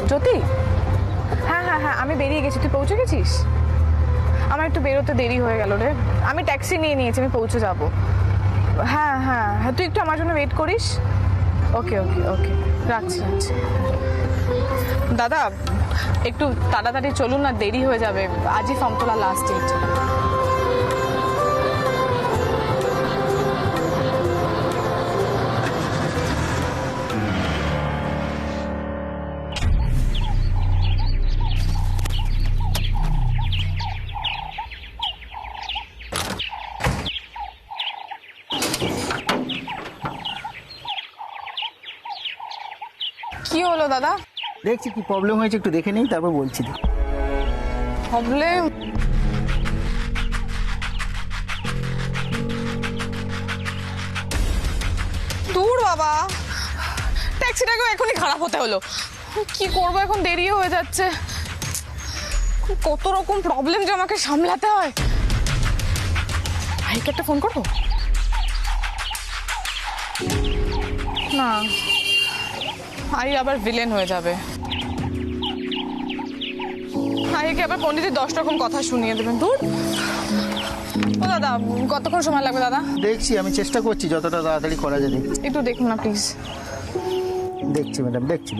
জ্যোতি, হ্যাঁ হ্যাঁ হ্যাঁ, আমি বেরিয়ে গেছি। তুই পৌঁছে গেছিস? আমার একটু বেরোতে দেরি হয়ে গেল রে। আমি ট্যাক্সি নিয়ে নিয়েছি, আমি পৌঁছে যাব। হ্যাঁ হ্যাঁ হ্যাঁ, তুই একটু আমার জন্য ওয়েট করিস। ওকে ওকে ওকে, রাখছি রাখছি। দাদা একটু তাড়াতাড়ি চলুন না, দেরি হয়ে যাবে। আজই ফর্ম তোলা লাস্ট ডেট। কি হলো দাদা? দেখছি কি প্রবলেম হয়েছে, একটু দেখে নেই, তারপর বলছি। প্রবলেম? দূর বাবা, ট্যাক্সিটাকেও এখনই খারাপ হতে হলো। কি করবো এখন, দেরি হয়ে যাচ্ছে। কত রকম প্রবলেম যে আমাকে সামলাতে হয়। ভাইকে একটা ফোন করবো না, ভাই আবার ভিলেন হয়ে যাবে। ভাইকে আবার পণ্ডিতের 10 রকম কথা শুনিয়ে দেবেন। দূর। ও দাদা, কতক্ষণ সময় লাগবে দাদা? দেখছি, আমি চেষ্টা করছি যতটা তাড়াতাড়ি করা যায়। একটু দেখুন না প্লিজ। দেখছি ম্যাডাম, দেখছি।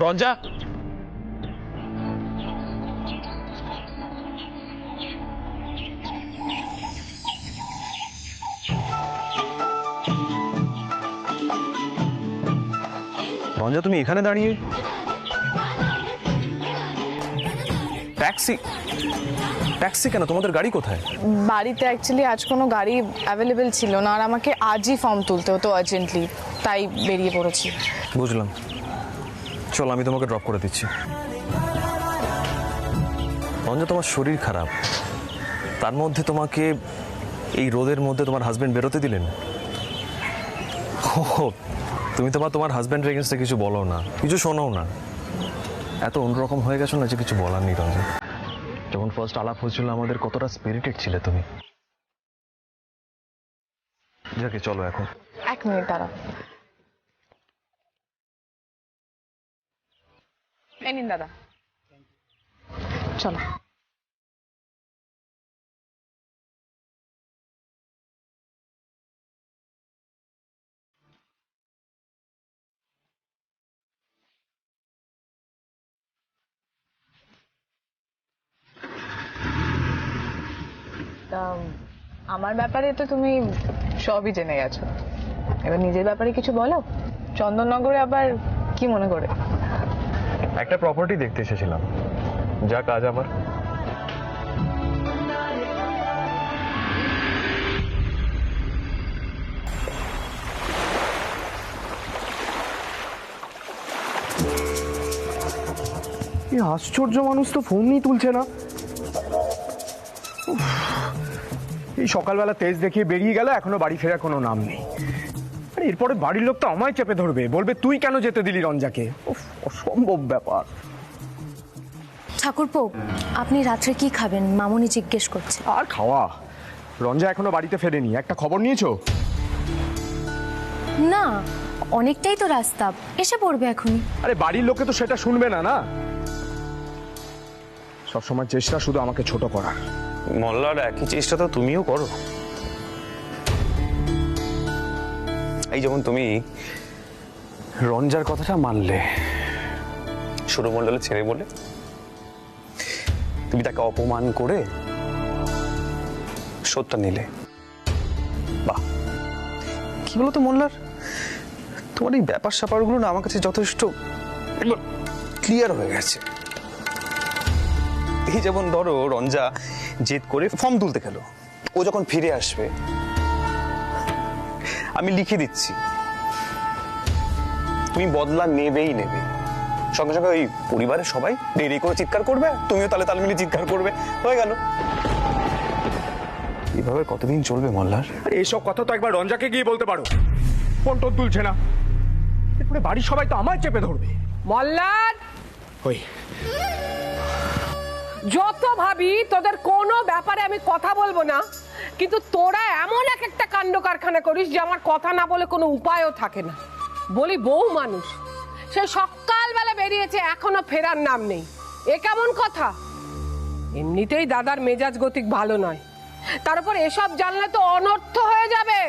রঞ্জা, রঞ্জা তুমি এখানে দাঁড়িয়ে? ট্যাক্সি? ট্যাক্সি কেন? তোমাদের গাড়ি কোথায়? বাড়িতে অ্যাকচুয়ালি আজ কোনো গাড়ি অ্যাভেলেবেল ছিল না, আর আমাকে আজই ফর্ম তুলতে হতো আর্জেন্টলি, তাই বেরিয়ে পড়েছি। বুঝলাম, চল আমি তোমাকে ড্রপ করে দিচ্ছি। রঞ্জা, তোমার শরীর খারাপ, তার মধ্যে তোমাকে এই রোদের মধ্যে তোমার হাজবেন্ড বেরোতে দিলেন? তুমি তোমার হাজবেন্ডের এগেন্সটে কিছু বলো না, কিছু শোনাও না। এত অন্যরকম হয়ে গেছো না যে কিছু বলার নেই। রঞ্জা, যখন ফার্স্ট আলাপ হয়েছিল আমাদের কতটা স্পিরিটেড ছিলে তুমি। যাকে চলো এখন। 1 মিনিট দাঁড়া। এই নিন দাদা, চলো। আমার ব্যাপারে তো তুমি সবই জেনে গেছো, এবার নিজের ব্যাপারে কিছু বলো। চন্দননগরে আবার কি মনে করে? একটা প্রপার্টি দেখতে এসেছিলাম, যা কাজ আমার। এই আশ্চর্য মানুষ তো ফোনই তুলছে না। এই সকালবেলা তেজ দেখিয়ে বেরিয়ে গেল, এখনো বাড়ি ফেরার কোনো নাম নেই। আরে এরপরে বাড়ির লোক তো আমায় চেপে ধরবে, বলবে তুই কেন যেতে দিলি রঞ্জাকে। অসম্ভব ব্যাপার। ঠাকুরপো, আপনি রাত্রে কি খাবেন? মামুনি জিজ্ঞেস করছে। আর খাওয়া, রঞ্জা এখনো বাড়িতে ফেরেনি। একটা খবর নিয়েছো? না, অনেকটাই তো রাস্তা, এসে পড়বে এখনই। আরে বাড়ির লোকে তো সেটা শুনবে না। সবসময় চেষ্টা শুধু আমাকে ছোট করার। মল্লার একই চেষ্টা তো তুমিও করো। এই যেমন তুমি রঞ্জার কথাটা মানলে, সুরমণ্ডলের ছেড়ে বলে তুমি তাকে অপমান করে শোধটা নিলে। বাহ, কি বলতো মোল্লার, তোমার এই ব্যাপার স্যাপারগুলো না আমার কাছে যথেষ্ট ক্লিয়ার হয়ে গেছে। এই যেমন ধরো রঞ্জা জেদ করে ফর্ম তুলতে গেল, ও যখন ফিরে আসবে আমি লিখে দিচ্ছি তুমি বদলা নেবেই নেবে। সঙ্গে সঙ্গে ওই পরিবারের সবাই দেরি করে চিৎকার করবে, তুমিও তালে তাল মিলিয়ে চিৎকার করবে, হয়ে গেল। এভাবে কতদিন চলবে মল্লার? আরে এসব কথা তো একবার রঞ্জাকে গিয়ে বলতে পারো। ফোন টোন তুলছে না, এরপরে বাড়ির সবাই তো আমায় চেপে ধরবে। মল্লার, ওই যত ভাবি তোদের কোনো ব্যাপারে আমি কথা বলবো না, কিন্তু তোরা এমন এক একটা কাণ্ড কারখানা করিস যে আমার কথা না বলে কোনো উপায়ও থাকে না। বলি বউ মানুষ, সে সকালবেলা বেরিয়েছে, এখনো ফেরার নাম নেই, এ কেমন কথা? এমনিতেই দাদার মেজাজ গতিক ভালো নয়, তার উপর এসব জানলে তো অনর্থ হয়ে যাবে।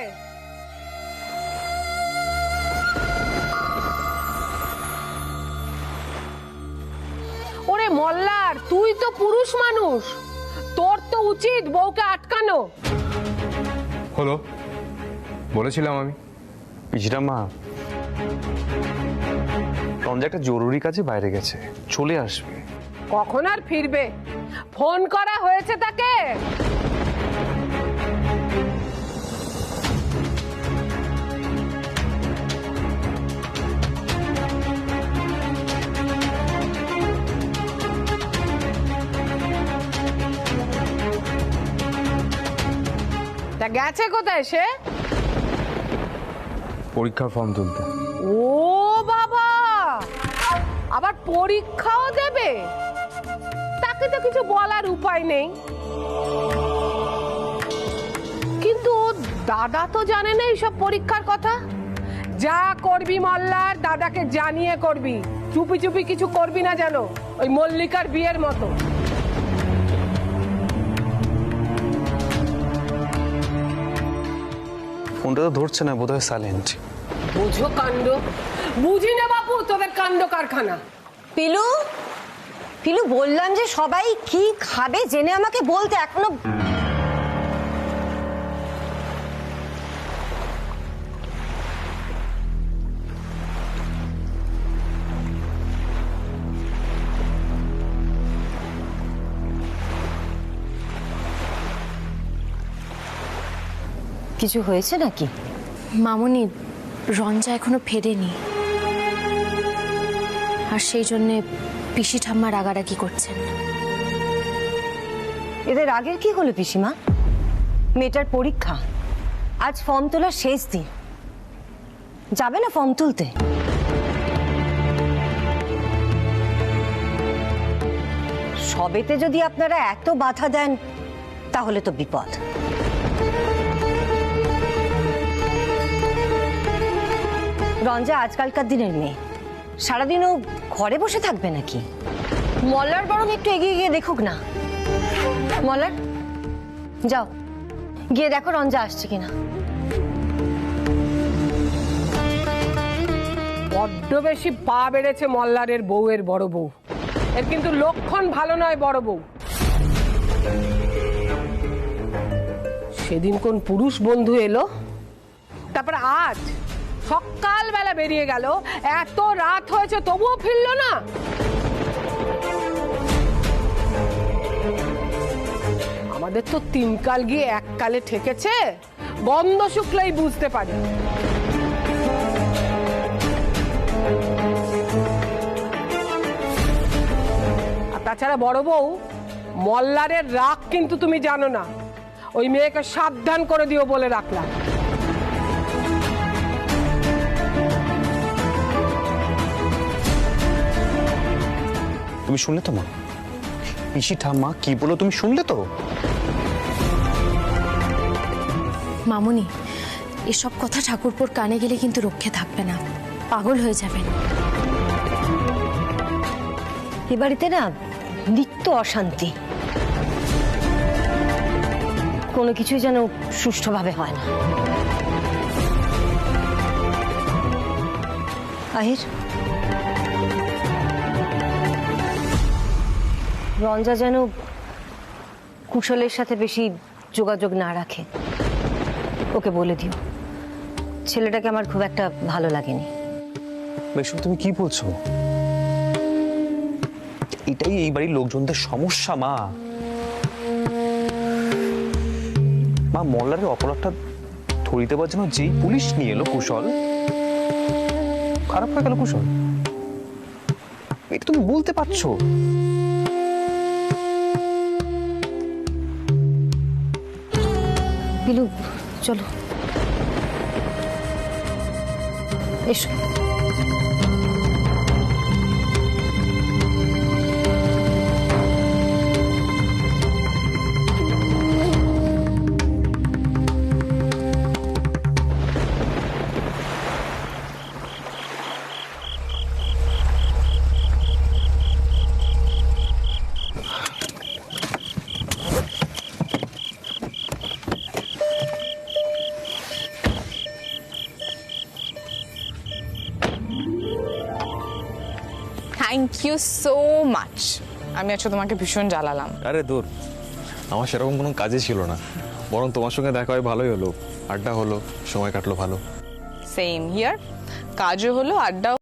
ওরে মল্লার, তুই তো পুরুষ মানুষ, তোর তো উচিত বউকে আটকানো। হলো, বলেছিলাম আমি। পিছিটা মা, রঞ্জা একটা জরুরি কাজে বাইরে গেছে, চলে আসবে। কখন আর ফিরবে? ফোন করা হয়েছে তাকে? তা গেছে কোথায় সে? পরীক্ষার ফর্ম তুলতে। ও বাবা, আবার পরীক্ষাও দেবে? তাকে তো কিছু বলার উপায় নেই, কিন্তু দাদা তো জানে না এইসব পরীক্ষার কথা। যা করবি মল্লার, দাদাকে জানিয়ে করবি, চুপি চুপি কিছু করবি না যেন, ওই মল্লিকার বিয়ের মতো। ফোনটা তো ধরছে না, বোধহয় সাইলেন্ট। বুঝো কাণ্ড, বুঝি না বাপু তোদের কাণ্ড কারখানা। পিলু, পিলু বললাম যে সবাই কি খাবে জেনে আমাকে বলতে, এখনো কিছু হয়েছে নাকি? মামুনি, রঞ্জা এখনো ফেরেনি, আর সেই জন্যে পিসি ঠাম্মা রাগারাগি করছেন। এদের আগের কি হলো পিসিমা? মেয়েটার পরীক্ষা, আজ ফর্ম তোলার শেষ দিন, যাবে না ফর্ম তুলতে? সবেতে যদি আপনারা এত বাধা দেন তাহলে তো বিপদ। রঞ্জা আজকালকার দিনের মেয়ে, সারাদিনও ঘরে বসে থাকবে নাকি? মল্লার বরং একটু এগিয়ে গিয়ে দেখুক না। মল্লার, যাও গিয়ে দেখো রঞ্জা আসছে কিনা। বড্ড বেশি পা বেড়েছে মল্লারের বউয়ের, বড় বউ। এর কিন্তু লক্ষণ ভালো নয় বড় বউ। সেদিন কোন পুরুষ বন্ধু এলো, তারপর আজ সকালবেলা বেরিয়ে গেল, এত রাত হয়েছে তবুও ফিরলো না। আমাদের তো তিন কাল গিয়ে এক কালে ঠেকেছে, গন্ধ শুকলেই বুঝতে পারি। আর তাছাড়া বড় বউ, মল্লারের রাগ কিন্তু তুমি জানো না, ওই মেয়েকে সাবধান করে দিও বলে রাখলাম। তুমি শুনলে তো মা, পিসি ঠাম্মা কি বলো তুমি শুনলে তো? মামুনি, এসব কথা ঠাকুরপোর কানে গেলে কিন্তু রক্ষে থাকবে না, পাগল হয়ে যাবেন। এ বাড়িতে না নিত্য অশান্তি, কোনো কিছুই যেন সুষ্ঠুভাবে হয় না। আহির, রঞ্জা যেন কুশলের সাথে বেশি যোগাযোগ না রাখে, ওকে বলে দিও। ছেলেটাকে আমার খুব একটা ভালো লাগেনি। বেশ, তুমি কি বলছো? এটাই এই বাড়ির লোকজনদের সমস্যা মা। মা, মল্লারের অপরাধটা ধরিতে পারার জন্য যেই পুলিশ নিয়ে এলো কুশল, খারাপ হয়ে গেল কুশল? এটা তুমি বলতে পারছো? পিলু চলো এসো। Thank you so much. আমি আজকে তোমাকে ভীষণ জ্বালালাম। আরে দূর, আমার সেরকম কোনো কাজই ছিল না, বরং তোমার সঙ্গে দেখা হয় ভালোই হলো, আড্ডা হলো, সময় কাটলো ভালো। সেম হিয়ার, কাজও হলো আড্ডাও